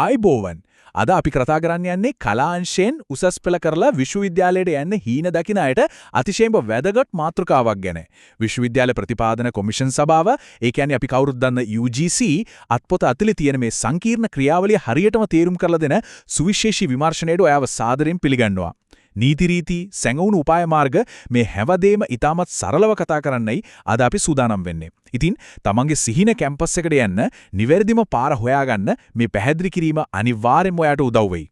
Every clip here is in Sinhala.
ආයිබෝවන්. අද අපි කතා කරන්න යන්නේ කලාංශයෙන් උසස් පෙළ කරලා විශ්වවිද්‍යාලයට යන්න හීන දකින අයට අතිශයින්ම වැදගත් මාතෘකාවක් ගැන. විශ්වවිද්‍යාල ප්‍රතිපාදන කොමිෂන් සභාව, ඒ කියන්නේ අපි කවුරුත් දන්න UGC අත්පොත ඇතුලේ තියෙන මේ සංකීර්ණ ක්‍රියාවලිය හරියටම තේරුම් කරලා දෙන සුවිශේෂී විමර්ශනයට ඔයාව සාදරයෙන් පිළිගන්නවා. නීති රීති සැඟවුණු උපාය මාර්ග මේ හැවදේම ඊටමත් සරලව කතා කරන්නයි අද අපි සූදානම් වෙන්නේ. ඉතින් තමන්ගේ සිහින කැම්පස් එකට යන්න නිවැරදිම පාර හොයාගන්න මේ පැහැදිලි කිරීම අනිවාර්යෙන්ම ඔයාට උදව් වෙයි.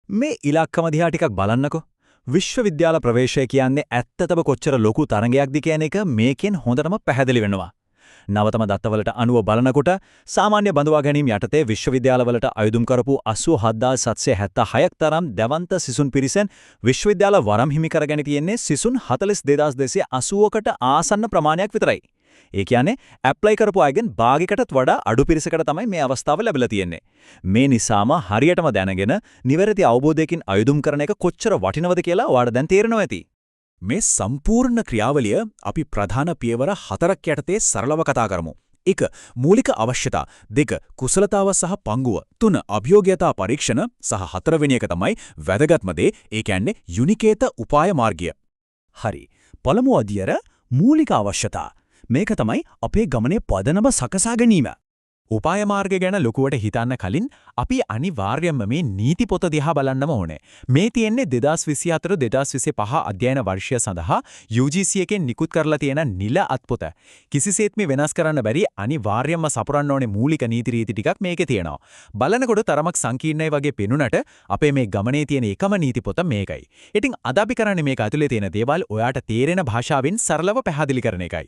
මේ ඉලක්කම දිහා ටිකක් බලන්නකෝ. විශ්වවිද්‍යාල ප්‍රවේශය කියන්නේ ඇත්තටම කොච්චර ලොකු තරඟයක්ද කියන එක මේකෙන් හොඳටම පැහැදිලි වෙනවා. නවතම දත්තවලට අනුව බලනකොට සාමාන්‍ය බඳවා ගැනීම යටතේ විශ්වවිද්‍යාලවලට අයදුම් කරපු 87776ක් තරම් දැවන්ත සිසුන් පිරිසෙන් විශ්වවිද්‍යාල වරම් හිමි කරගෙන තියෙන්නේ සිසුන් 42280කට ආසන්න ප්‍රමාණයක් විතරයි. ඒ කියන්නේ ඇප්ලයි කරපු අයගෙන් භාගයකටත් වඩා අඩු පිරිසකට තමයි මේ අවස්ථාව ලැබිලා තියෙන්නේ. මේ නිසාම හරියටම දැනගෙන නිවැරදි අවබෝධයකින් අයදුම් කරන එක කොච්චර වටිනවද කියලා ඔයාලට දැන් තේරෙනවා ඇති. මේ සම්පූර්ණ ක්‍රියාවලිය අපි ප්‍රධාන පියවර 4ක් යටතේ සරලව කතා කරමු. 1. මූලික අවශ්‍යතා. 2. කුසලතාව සහ පංගුව. 3. අභියෝග්‍යතා පරීක්ෂණ සහ 4 වෙනි එක තමයි වැදගත්ම දේ. ඒ කියන්නේ යුනිකේත උපාය මාර්ගය. හරි. පළමු අදියර මූලික අවශ්‍යතා. මේක තමයි අපේ ගමනේ පදනම සකසා ගැනීම. උපාය මාර්ගය ගැන ලොකුවට හිතන්න කලින් අපි අනිවාර්යයෙන්ම මේ නීති පොත දිහා බලන්නම ඕනේ. මේ තියෙන්නේ 2024-2025 අධ්‍යයන වර්ෂය සඳහා UGC එකෙන් නිකුත් කරලා තියෙන නිල අත්පොත. කිසිසේත් මේ වෙනස් කරන්න බැරි අනිවාර්යයෙන්ම සපුරන්න ඕනේ මූලික නීති රීති ටිකක් මේකේ තියෙනවා. බලනකොට තරමක් සංකීර්ණයි වගේ පෙනුනට අපේ මේ ගමනේ තියෙන එකම නීති පොත මේකයි. ඉතින් අද අපි කරන්නේ මේක ඇතුලේ තියෙන දේවල් ඔයාට තේරෙන භාෂාවෙන් සරලව පැහැදිලි කරන එකයි.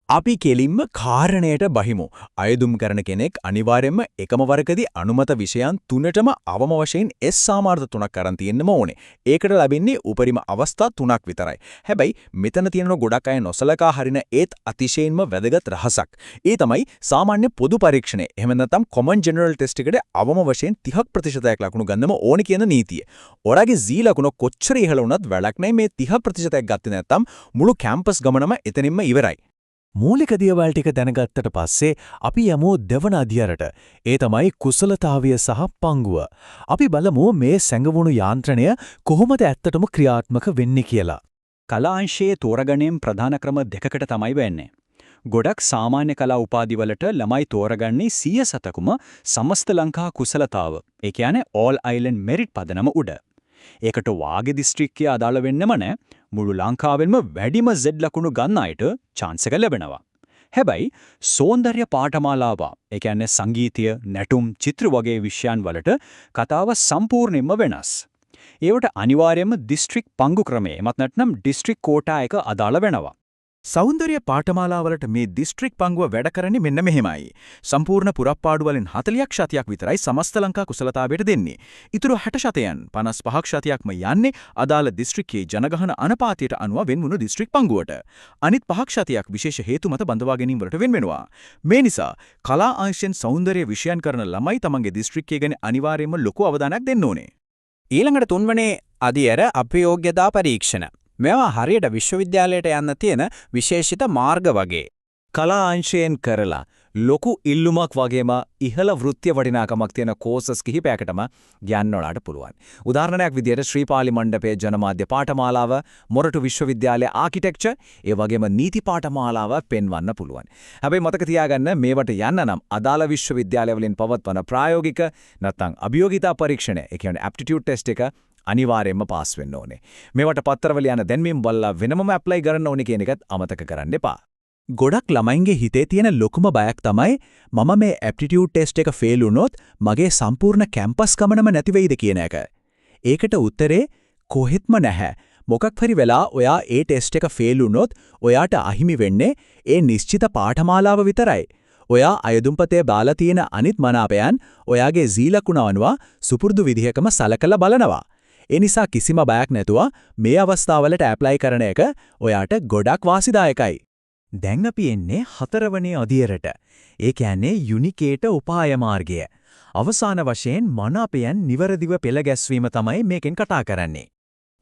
අපි කෙලින්ම කාරණයට බහිමු. අයදුම් කරන කෙනෙක් අනිවාර්යයෙන්ම එකම වරකදී අනුමත විෂයන් 3ටම අවම වශයෙන් S සාමාර්ථ 3ක් අරන් තියෙන්නම ඕනේ. ඒකට ලැබෙන්නේ උපරිම අවස්ථා 3ක් විතරයි. හැබැයි මෙතන තියෙන ගොඩක් අය නොසලකා හරින ඒත් අතිශයින්ම වැදගත් රහසක්. ඒ තමයි සාමාන්‍ය පොදු පරීක්ෂණය. එහෙම නැත්නම් common general test එකට අවම වශයෙන් 30% ලකුණු ගන්නම ඕනේ කියන නීතිය. ඔයාගේ Z ලකුණ කොච්චර ඉහළ වුණත් වැඩක් නැහැ මේ 30% ගත්තේ නැත්නම් මුළු කැම්පස් ගමනම එතනින්ම ඉවරයි. මූලික දේවල් ටික දැනගත්තට පස්සේ අපි යමු දෙවන අධ්‍යයනයට. ඒ තමයි කුසලතාවය සහ පංගුව. අපි බලමු මේ සැඟවුණු යාන්ත්‍රණය කොහොමද ඇත්තටම ක්‍රියාත්මක වෙන්නේ කියලා. කලාංශයේ තෝරගැනීම් ප්‍රධාන ක්‍රම දෙකකට තමයි වෙන්නේ. ගොඩක් සාමාන්‍ය කලා උපාධිවලට ළමයි තෝරගන්නේ 100%ක්ම සමස්ත ලංකා කුසලතාව. ඒ කියන්නේ all island merit පදනම උඩ. ඒකට වාගේ දිස්ත්‍රික්කය අදාළ වෙන්නම නැහැ. මුළු ලංකාවෙන්ම වැඩිම Z ලකුණු ගන්න අයට chance එක ලැබෙනවා. හැබැයි සෞන්දර්ය පාඨමාලාව, ඒ කියන්නේ සංගීතය, නැටුම්, චිත්‍ර වගේ විෂයන් වලට කතාව සම්පූර්ණයෙන්ම වෙනස්. ඒවට අනිවාර්යයෙන්ම දිස්ත්‍රික් පංගු ක්‍රමය, එමත් නැත්නම් දිස්ත්‍රික් කෝටා එක අදාළ වෙනවා. සෞන්දර්ය පාඨමාලාවලට මේ දිස්ත්‍රික් පංගුව වැඩ කරන්නේ මෙන්න මෙහෙමයි. සම්පූර්ණ පුරප්පාඩු වලින් 40ක් ශතයක් විතරයි සමස්ත ලංකා කුසලතාවයට දෙන්නේ. ඊටු 60%න් 55ක් ශතයක්ම යන්නේ අදාළ දිස්ත්‍රික්කයේ ජනගහන අනපාතයට අනුව වෙන්වුණු දිස්ත්‍රික් පංගුවට. අනිත් 5ක් ශතයක් විශේෂ හේතු මත බඳවා ගැනීම වලට වෙන් වෙනවා. මේ නිසා කලා අංශයෙන් සෞන්දර්ය විෂයන් කරන ළමයි තමන්ගේ දිස්ත්‍රික්කය ගැන අනිවාර්යයෙන්ම ලොකු අවධානයක් දෙන්න ඕනේ. ඊළඟට තුන්වෙනි අදියර අභියෝග්‍යතා පරීක්ෂණ. මේවා හරියට විශ්වවිද්‍යාලයට යන්න තියෙන විශේෂිත මාර්ග වගේ. කලා අංශයෙන් කරලා ලොකු ඉල්ලුමක් වගේම ඉහළ වෘත්තීය වටිනාකමක් තියෙන කෝසස් කිහිපයකටම යන්න ඔයාලට පුළුවන්. උදාහරණයක් විදිහට ශ්‍රීපාලි මණ්ඩපයේ ජනමාධ්‍ය පාඨමාලාව, මොරටු විශ්වවිද්‍යාලයේ ආකිටෙක්චර්, ඒ වගේම නීති පාඨමාලාව පෙන්වන්න පුළුවන්. හැබැයි මතක තියාගන්න මේවට යන්න නම් අදාළ විශ්වවිද්‍යාලවලින් පවත්වන ප්‍රායෝගික නැත්නම් අභියෝගිතා පරීක්ෂණය, ඒ කියන්නේ aptitude test එක අනිවාර්යයෙන්ම පාස් වෙන්න ඕනේ. මේවට පත්තරවල යන දැන්වීම බලලා වෙනමම ඇප්ලයි කරන්න ඕනේ කියන එකත් අමතක කරන්න එපා. ගොඩක් ළමයින්ගේ හිතේ තියෙන ලොකුම බයක් තමයි මම මේ aptitude test එක ෆේල් වුණොත් මගේ සම්පූර්ණ කැම්පස් ගමනම නැති වෙයිද කියන එක. ඒකට උත්තරේ කොහෙත්ම නැහැ. මොකක් හරි වෙලා ඔයා ඒ ටෙස්ට් එක ෆේල් වුණොත් ඔයාට අහිමි වෙන්නේ ඒ නිශ්චිත පාඨමාලාව විතරයි. ඔයා අයදුම්පතේ දාලා තියෙන අනිත් මනාපයන් ඔයාගේ Z ලකුණ අනුව සුපුරුදු විදිහකම සලකලා බලනවා. ඒ නිසා කිසිම බයක් නැතුව මේ අවස්ථාවලට ඇප්ලයි කරන එක ඔයාට ගොඩක් වාසිදායකයි. දැන් අපි එන්නේ 4 වෙනි අදියරට. ඒ කියන්නේ යුනිකේට උපාය මාර්ගය. අවසාන වශයෙන් මනාපයන් නිවැරදිව පෙළ ගැස්වීම තමයි මේකෙන් කතා කරන්නේ.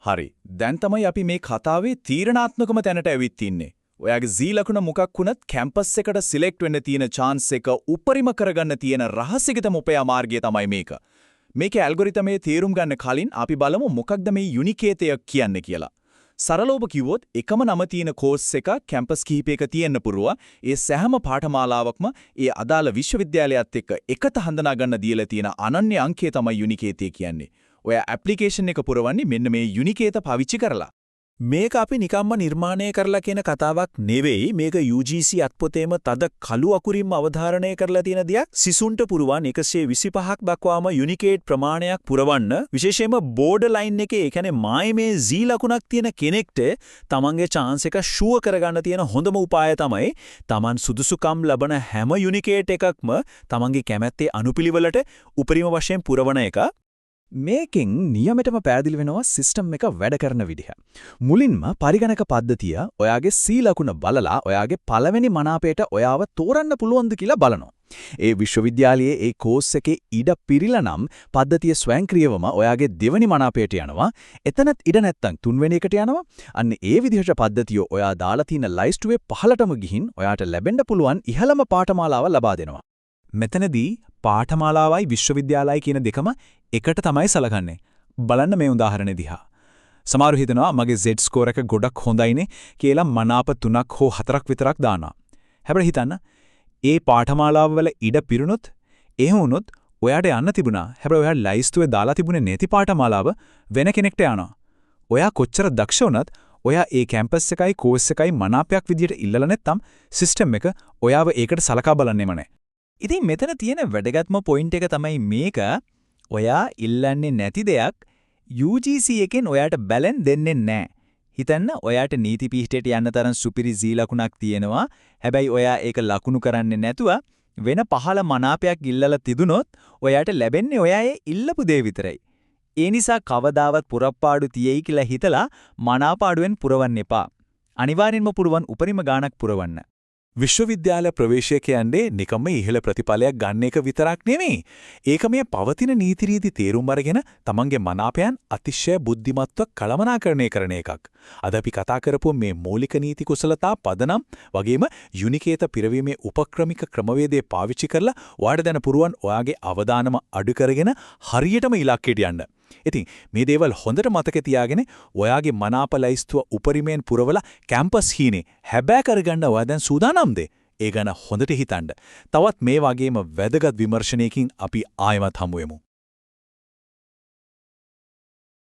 හරි. දැන් තමයි අපි මේ කතාවේ තීරණාත්මකම තැනට ඇවිත් ඉන්නේ. ඔයාගේ Z ලකුණ මොකක් වුණත් කැම්පස් එකට සිලෙක්ට් වෙන්න තියෙන chance එක උපරිම කරගන්න තියෙන රහසිගතම උපයා මාර්ගය තමයි මේක. මේකේ ඇල්ගොරිතමේ තේරුම් ගන්න කලින් අපි බලමු මොකක්ද මේ යුනිකේතය කියන්නේ කියලා. සරලව කිව්වොත් එකම නම තියෙන කෝස් එක කැම්පස් කිහිපයක තියෙන්න පුරුවා. ඒ සෑම පාඨමාලාවක්ම ඒ අදාළ විශ්වවිද්‍යාලයත් එක්ක එකට හඳුනා ගන්න දීලා තියෙන අනන්‍ය අංකය තමයි යුනිකේතය කියන්නේ. ඔයා ඇප්ලිකේෂන් එක පුරවන්නේ මෙන්න මේ යුනිකේත පාවිච්චි කරලා. මේක අපි නිකම්ම නිර්මාණය කරලා කියන කතාවක් නෙවෙයි. මේක UGC අත්පොතේම තද කළු අකුරින්ම අවධාරණය කරලා තියෙන දෙයක්. සිසුන්ට පුරවන් 125ක් දක්වාම යුනිකේට් ප්‍රමාණයක් පුරවන්න විශේෂයෙන්ම බෝඩර් ලයින් එකේ ඒ කියන්නේ මායමේ Z ලකුණක් තියෙන කෙනෙක්ට තමන්ගේ chance එක ෂුවර් කරගන්න තියෙන හොඳම උපාය තමයි තමන් සුදුසුකම් ලබන හැම යුනිකේට් එකක්ම තමන්ගේ කැමැත්තේ අනුපිළිවෙලට උපරිම වශයෙන් පුරවන එක. මේකෙන් නියමෙටම පැහැදිලි වෙනවා සිස්ටම් එක වැඩ කරන විදිහ. මුලින්ම පරිගණක පද්ධතිය ඔයාගේ C ලකුණ බලලා ඔයාගේ පළවෙනි මනාපයට ඔයාව තෝරන්න පුළුවන්ද කියලා බලනවා. ඒ විශ්වවිද්‍යාලයේ ඒ කෝස් එකේ ඉඩ පිරිලා නම් පද්ධතිය ස්වයංක්‍රීයවම ඔයාගේ දෙවෙනි මනාපයට යනවා. එතනත් ඉඩ නැත්තම් තුන්වෙනි එකට යනවා. අන්න ඒ විදිහට පද්ධතිය ඔයා දාලා තියෙන ලයිස්ට්ුවේ පහළටම ගිහින් ඔයාට ලැබෙන්න පුළුවන් ඉහළම පාඨමාලාව ලබා දෙනවා. මෙතනදී පාඨමාලාවයි විශ්වවිද්‍යාලයයි කියන දෙකම එකට තමයි සලකන්නේ. බලන්න මේ උදාහරණය දිහා. සමහරු හිතනවා මගේ Z ස්කෝර් එක ගොඩක් හොඳයිනේ කියලා මනාප 3ක් හෝ 4ක් විතරක් දානවා. හැබැයි හිතන්න ඒ පාඨමාලාව වල ඉඩ පිරුණොත් එහෙම වුණොත් ඔයාට යන්න තිබුණා. හැබැයි ඔයා ලයිස්තුවේ දාලා තිබුණේ නැති පාඨමාලාව වෙන කෙනෙක්ට යනවා. ඔයා කොච්චර දක්ෂ වුණත් ඔයා ඒ කැම්පස් එකයි කෝස් එකයි මනාපයක් විදියට ඉල්ලලා නැත්නම් සිස්ටම් එක ඔයාව ඒකට සලකා බලන්නෙම නැහැ. ඉතින් මෙතන තියෙන වැදගත්ම පොයින්ට් එක තමයි මේක. ඔයා ඉල්ලන්නේ නැති දෙයක් UGC එකෙන් ඔයාට බැලන් දෙන්නේ නැහැ. හිතන්න ඔයාට නීති පිටේට යන්න තරම් සුපිරි Z ලකුණක් තියෙනවා. හැබැයි ඔයා ඒක ලකුණු කරන්නේ නැතුව වෙන පහළ මනාපයක් ඉල්ලලා තිදුනොත් ඔයාට ලැබෙන්නේ ඔයා ඒ ඉල්ලපු දේ විතරයි. ඒ නිසා කවදාවත් පුරප්පාඩු තියෙයි කියලා හිතලා මනාපාඩුවෙන් පුරවන්න එපා. අනිවාර්යෙන්ම පුරවන් උපරිම ගාණක් පුරවන්න. විශ්වවිද්‍යාල ප්‍රවේශය කියන්නේ නිකම්ම ඉහළ ප්‍රතිඵලයක් ගන්න එක විතරක් නෙමෙයි. ඒක මේ පවතින නීති රීති තේරුම් අරගෙන තමන්ගේ මනාපයන් අතිශය බුද්ධිමත්ව කළමනාකරණය කරන එකක්. අද අපි කතා කරපු මේ මූලික නීති කුසලතා පදනම් වගේම යුනිකේත පිරවීමේ උපක්‍රමික ක්‍රමවේදය පාවිච්චි කරලා ඔයාට දැන පුරුවන් ඔයාගේ අවදානම අඩු කරගෙන හරියටම ඉලක්කයට යන්න. ඉතින් මේ දේවල් හොඳට මතක තියාගෙන ඔයාගේ මනාප ලයිස්තුව උපරිමයෙන් පුරවලා කැම්පස් හීනේ හැබෑ කරගන්න ඔයා දැන් සූදානම්ද? ඒ ගැන හොඳට හිතන්න. තවත් මේ වගේම වැදගත් විමර්ශනයකින් අපි ආයෙමත් හමු වෙමු.